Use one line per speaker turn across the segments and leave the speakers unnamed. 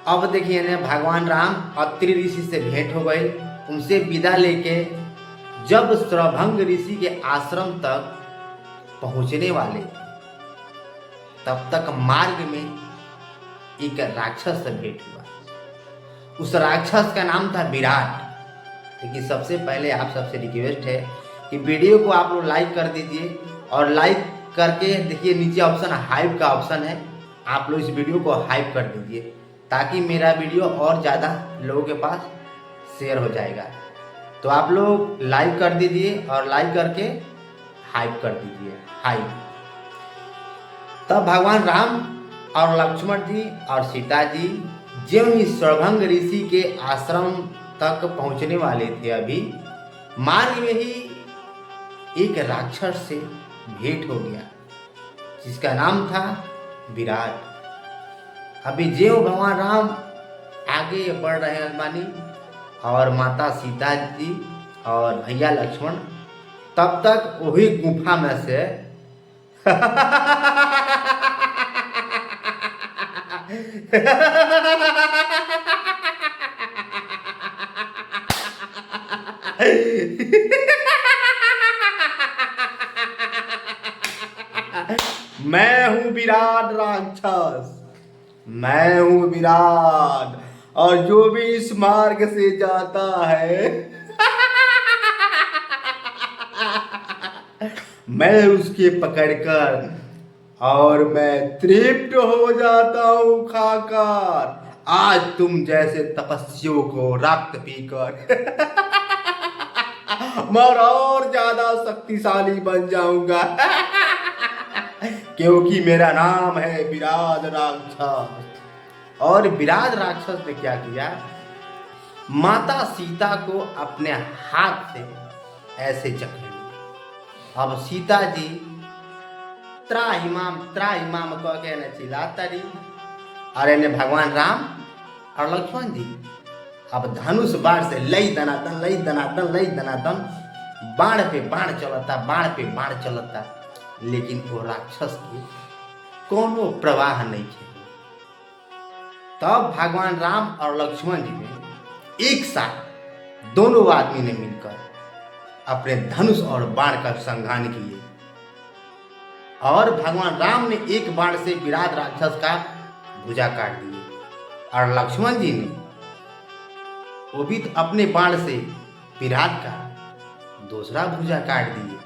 अब देखिए ना, भगवान राम अत्रि ऋषि से भेंट हो गए। उनसे विदा लेके जब श्रभंग ऋषि के आश्रम तक पहुंचने वाले थे, तब तक मार्ग में एक राक्षस से भेंट हुआ। उस राक्षस का नाम था विराट। लेकिन सबसे पहले आप सबसे रिक्वेस्ट है कि वीडियो को आप लोग लाइक कर दीजिए, और लाइक करके देखिए नीचे ऑप्शन हाइप का ऑप्शन है, आप लोग इस वीडियो को हाइप कर दीजिए ताकि मेरा वीडियो और ज़्यादा लोगों के पास शेयर हो जाएगा। तो आप लोग लाइक कर दीजिए और लाइक करके हाइप कर दीजिए, हाइप। तब भगवान राम और लक्ष्मण जी और सीता जी ज्यों ही श्रभंग ऋषि के आश्रम तक पहुंचने वाले थे, अभी मार्ग में ही एक राक्षस से भेंट हो गया जिसका नाम था विराट। अभी ज्यों भगवान राम आगे बढ़ रहे हैं मानी, और माता सीता जी और भैया लक्ष्मण, तब तक वही गुफा में से मैं हूं विराट राक्षस, मैं हूं विराट, और जो भी इस मार्ग से जाता है मैं उसके पकड़कर, और मैं तृप्त हो जाता हूं खाकर। आज तुम जैसे तपस्वियों को रक्त पीकर मैं और ज्यादा शक्तिशाली बन जाऊंगा क्योंकि मेरा नाम है विराट राक्षस। और विराट राक्षस ने क्या किया, माता सीता को अपने हाथ से ऐसे जकड़ लिया। अब सीता जी त्राहिमाम त्राहिमाम कह के न चिल्लाता रही, अरे ने भगवान राम और लक्ष्मण जी अब धनुष बाण से लई दनादन लई दनादन लई दनादन, बाण पे बाण चलता, बाण पे बाण चलता, लेकिन वो राक्षस की कोनो प्रवाह नहीं थे। तब भगवान राम और लक्ष्मण जी ने एक साथ दोनों आदमी ने मिलकर अपने धनुष और बाण का संघान किए, और भगवान राम ने एक बाण से विराट राक्षस का भुजा काट दिए, और लक्ष्मण जी ने वो भी तो अपने बाण से विराट का दूसरा भुजा काट दिए,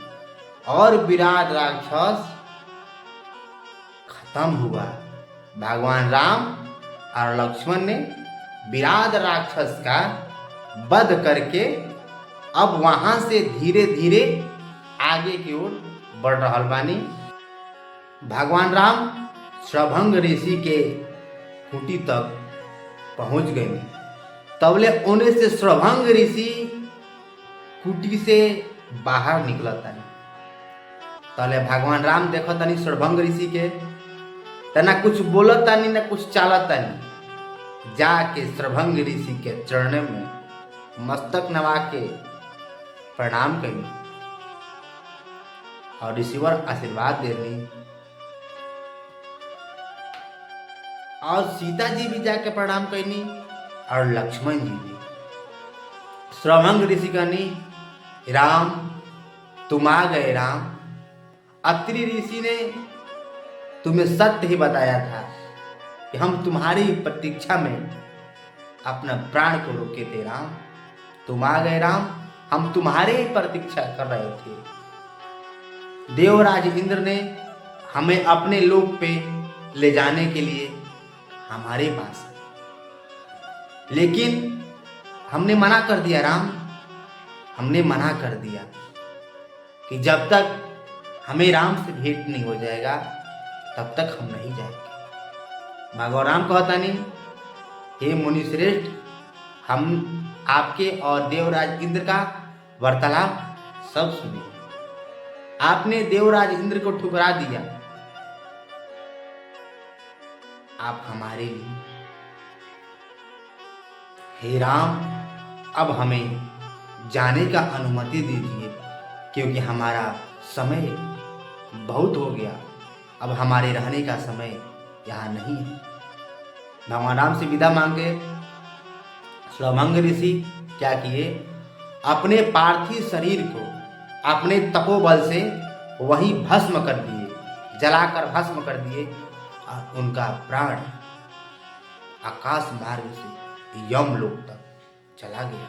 और विराट राक्षस खत्म हुआ। भगवान राम और लक्ष्मण ने विराट राक्षस का वध करके अब वहां से धीरे धीरे आगे की ओर बढ़ रहा बानी। भगवान राम श्रभंग ऋषि के खूंटी तक पहुंच गए। तबले ओने से श्रभंग ऋषि कुटी से बाहर निकला तनी, तले भगवान राम देखो तनी श्रभंग ऋषि के, तना कुछ बोलत तनी न कुछ चालत तनी, जाके श्रभंग ऋषि के चरण में मस्तक नवा के प्रणाम करी और ऋषिवर आशीर्वाद देनी। और सीता जी भी जाके प्रणाम करनी, और लक्ष्मण जी भी। श्रभंग ऋषि कहनी, राम तुम आ गए राम। अत्रि ऋषि ने तुम्हें सत्य ही बताया था कि हम तुम्हारी प्रतीक्षा में अपना प्राण को रोके थे राम। तुम आ गए राम, हम तुम्हारे ही प्रतीक्षा कर रहे थे। देवराज इंद्र ने हमें अपने लोक पे ले जाने के लिए हमारे पास, लेकिन हमने मना कर दिया राम, हमने मना कर दिया कि जब तक हमें राम से भेंट नहीं हो जाएगा तब तक हम नहीं जाएंगे। भगवान राम कहता नहीं, हे मुनि श्रेष्ठ, हम आपके और देवराज इंद्र का वार्तालाप सब सुने। आपने देवराज इंद्र को ठुकरा दिया, आप हमारे लिए, हे राम अब हमें जाने का अनुमति दीजिए क्योंकि हमारा समय बहुत हो गया, अब हमारे रहने का समय यहाँ नहीं है। भगवान राम से विदा मांग के श्रभंग ऋषि क्या किए, अपने पार्थिव शरीर को अपने तपोबल से वही भस्म कर दिए, जलाकर भस्म कर दिए और उनका प्राण आकाश मार्ग से यमलोक तक चला गया।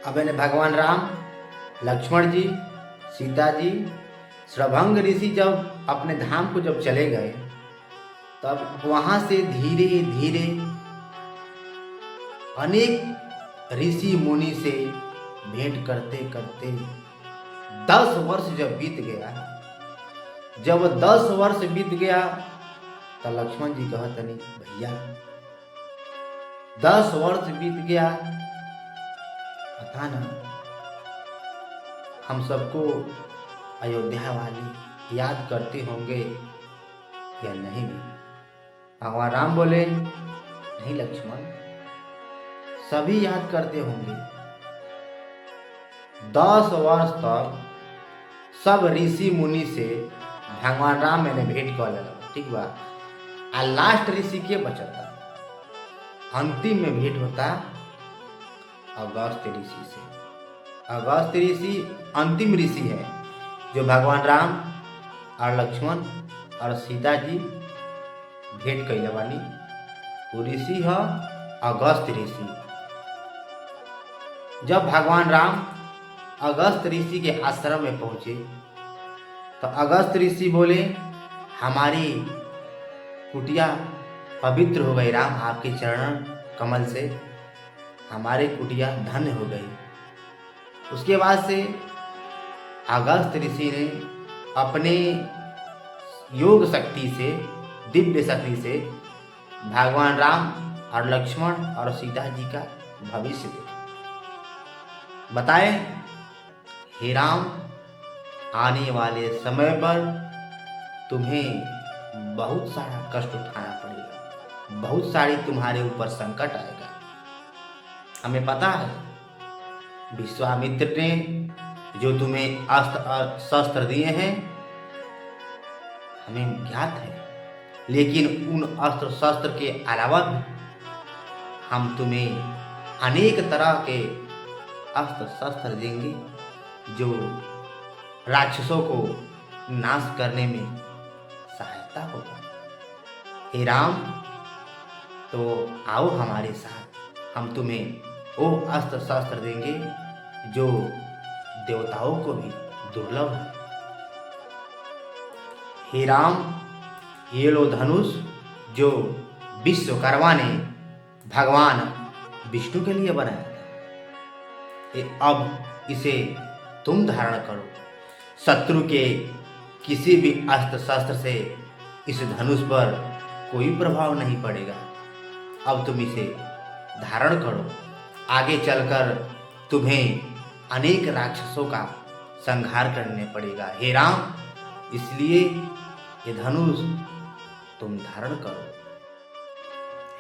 अब इन्हें भगवान राम, लक्ष्मण जी, सीता जी, श्रभंग ऋषि जब अपने धाम को जब चले गए, तब वहां से धीरे धीरे अनेक ऋषि मुनि से भेंट करते करते 10 वर्ष जब बीत गया, जब 10 वर्ष बीत गया तो लक्ष्मण जी कहतनी, भैया 10 वर्ष बीत गया, पता ना हम सबको अयोध्या वाले याद करते होंगे या नहीं। भगवान राम बोले, नहीं लक्ष्मण, सभी याद करते होंगे। 10 वर्ष तक सब ऋषि मुनि से भगवान राम मैंने भेंट कर लिया, ठीक बा। आ लास्ट ऋषि के बचता, अंतिम में भेंट होता अगस्त ऋषि से। अगस्त ऋषि अंतिम ऋषि है जो भगवान राम और लक्ष्मण और सीता जी भेंट कैले बानी। वो ऋषि है अगस्त ऋषि। जब भगवान राम अगस्त ऋषि के आश्रम में पहुंचे तो अगस्त ऋषि बोले, हमारी कुटिया पवित्र हो गई राम, आपके चरण कमल से हमारी कुटिया धन्य हो गई। उसके बाद से अगस्त ऋषि ने अपने योग शक्ति से, दिव्य शक्ति से भगवान राम और लक्ष्मण और सीता जी का भविष्य देखा। बताए, हे राम, आने वाले समय पर तुम्हें बहुत सारा कष्ट उठाना पड़ेगा, बहुत सारी तुम्हारे ऊपर संकट आएगा। हमें पता है विश्वामित्र ने जो तुम्हें अस्त्र और शस्त्र दिए हैं हमें ज्ञात है, लेकिन उन अस्त्र शस्त्र के अलावा भी हम तुम्हें अनेक तरह के अस्त्र शस्त्र देंगे जो राक्षसों को नाश करने में सहायता होगा। हे राम, तो आओ हमारे साथ, हम तुम्हें वो अस्त्र शस्त्र देंगे जो देवताओं को भी दुर्लभ है। हे राम, ये लो धनुष जो विश्वकर्मा ने भगवान विष्णु के लिए बनाया था, अब इसे तुम धारण करो। शत्रु के किसी भी अस्त्र शस्त्र से इस धनुष पर कोई प्रभाव नहीं पड़ेगा। अब तुम इसे धारण करो, आगे चलकर तुम्हें अनेक राक्षसों का संहार करने पड़ेगा। हे राम, इसलिए ये धनुष तुम धारण करो।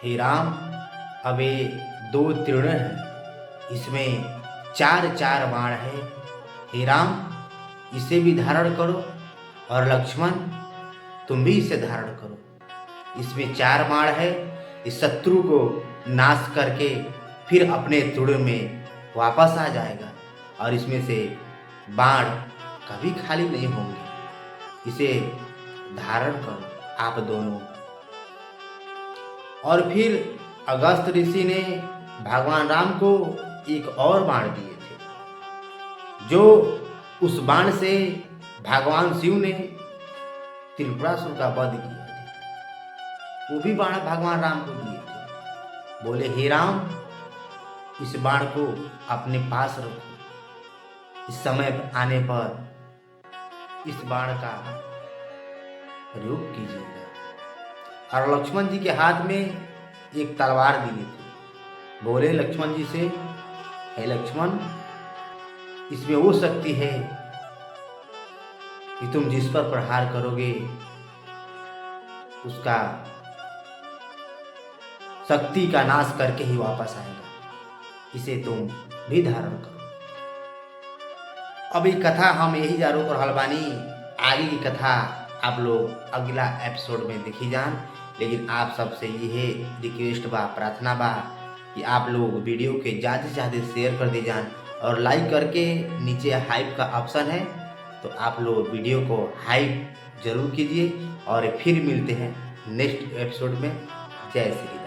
हे राम, अब ये 2 तीर्ण है, इसमें 4 बाण है। हे राम, इसे भी धारण करो, और लक्ष्मण तुम भी इसे धारण करो। इसमें 4 बाण है, इस शत्रु को नाश करके फिर अपने तुड़ में वापस आ जाएगा, और इसमें से बाण कभी खाली नहीं होंगे। इसे धारण करो आप दोनों। और फिर अगस्त ऋषि ने भगवान राम को एक और बाण दिए थे, जो उस बाण से भगवान शिव ने त्रिपुरासुर का वध किया था। वो भी बाण भगवान राम को दिए थे। बोले, हे राम, इस बाण को अपने पास रखो, इस समय आने पर इस बाण का प्रयोग कीजिएगा। और लक्ष्मण जी के हाथ में एक तलवार दिए थे। बोले लक्ष्मण जी से, हे लक्ष्मण, इसमें वो शक्ति है कि तुम जिस पर प्रहार करोगे उसका शक्ति का नाश करके ही वापस आएगा। इसे तुम भी धारण करो। अब ये कथा हम यही जारो कर हलबानी। आगे की कथा आप लोग अगला एपिसोड में देखी जान। लेकिन आप सबसे ये रिक्वेस्ट बा, प्रार्थना बा कि आप लोग वीडियो के ज़्यादा से ज़्यादा शेयर कर दीजान और लाइक करके नीचे हाइप का ऑप्शन है तो आप लोग वीडियो को हाइप जरूर कीजिए। और फिर मिलते हैं नेक्स्ट एपिसोड में। जय श्री राम।